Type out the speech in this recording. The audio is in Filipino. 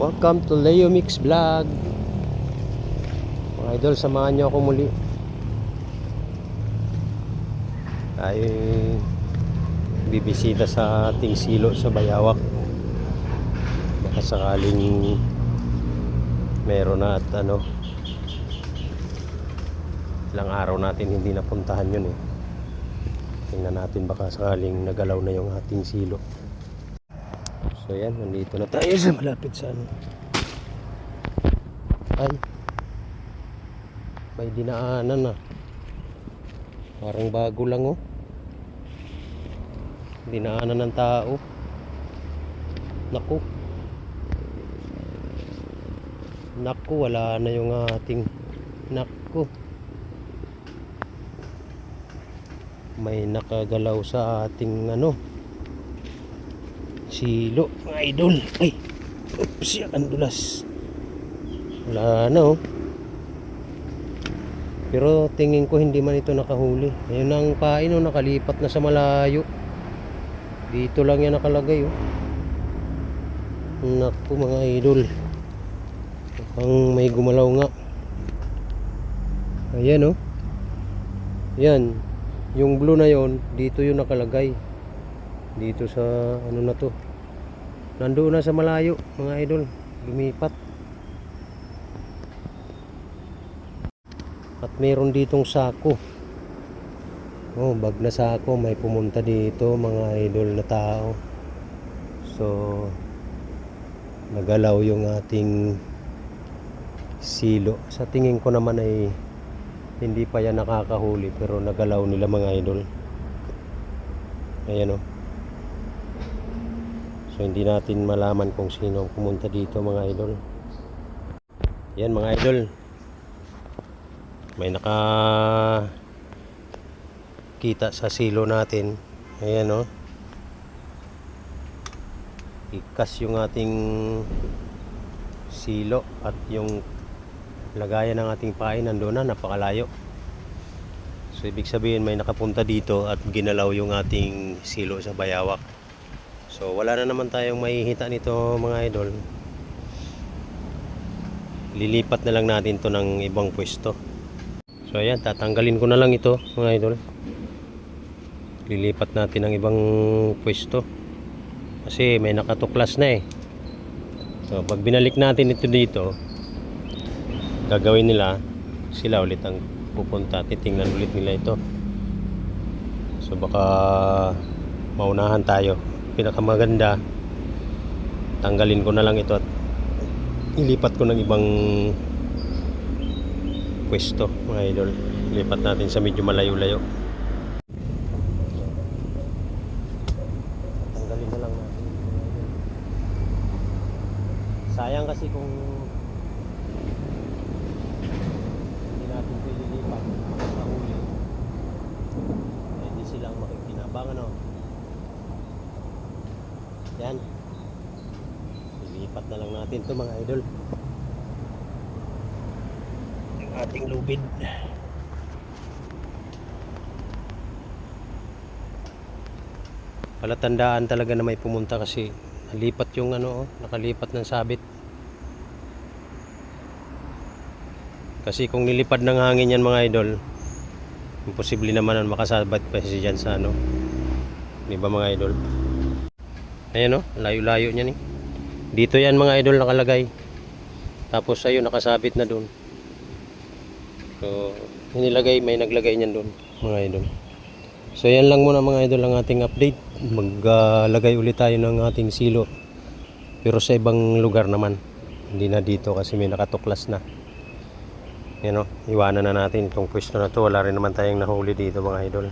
Welcome to Leo Mix Vlog. Mga idol, samahan nyo ako muli. Ay bibisita sa ating silo sa Bayawak. Baka sakaling meron na at ilang araw natin hindi napuntahan yun eh. Tingnan natin baka sakaling nagalaw na yung ating silo. So yan, nandito na tayo sa malapit sa ay, may dinaanan na. Parang bago lang oh. Dinaanan ng tao. Naku. Naku, wala na yung ating naku. May nakagalaw sa ating silo, mga idol. Ay, oops, ang dulas. Wala na oh. Pero tingin ko hindi man ito nakahuli. Ayun ang pain oh, nakalipat na sa malayo. Dito lang yan nakalagay oh. Naku mga idol. Ang may gumalaw nga. Ayan oh. Yan. Yung blue na yon, dito yung nakalagay. Dito sa na to. Nandoon na sa malayo mga idol. Lumipat. At meron ditong sako. Oh, bag na sako. May pumunta dito mga idol na tao. So nagalaw yung ating silo. Sa tingin ko naman ay hindi pa yan nakakahuli, pero nagalaw nila mga idol. Ayan o. So hindi natin malaman kung sino ang pumunta dito mga idol. Yan mga idol. May nakakita sa silo natin. Ayan o. Ikas yung ating silo at yung lagayan ng ating pain nandoon na, napakalayo. So ibig sabihin may nakapunta dito at ginalaw yung ating silo sa Bayawak. So wala na naman tayong mahihita nito mga idol. Lilipat na lang natin to ng ibang pwesto. So ayan, tatanggalin ko na lang ito mga idol. Lilipat natin ng ibang pwesto kasi may nakatuklas na eh. So pag binalik natin ito dito, gagawin nila, sila ulit ang pupunta, titingnan ulit nila ito. So baka maunahan tayo. Pinakamaganda, tanggalin ko na lang ito at ilipat ko ng ibang pwesto mga idol. Lipat natin sa medyo malayo-layo. Tanggalin na lang natin. Sayang kasi kung mahuli, hindi silang makikinabangan yan. Ilipat na lang natin to mga idol, yung ating lubid. Palatandaan talaga na may pumunta kasi nalipat yung nakalipat ng sabit. Kasi kung nilipad ng hangin yan mga idol, imposible naman ang makasabat pa siya dyan sa di ba mga idol? Ayan layo-layo niya dito yan mga idol nakalagay. Tapos ayun nakasabit na dun. So inilagay, may naglagay niyan dun mga idol. So yan lang muna mga idol ang ating update. Maglagay ulit tayo ng ating silo, pero sa ibang lugar naman, hindi na dito kasi may nakatuklas na. Yan iwanan na natin itong pwesto na to. Wala rin naman tayong nahuli dito mga idol.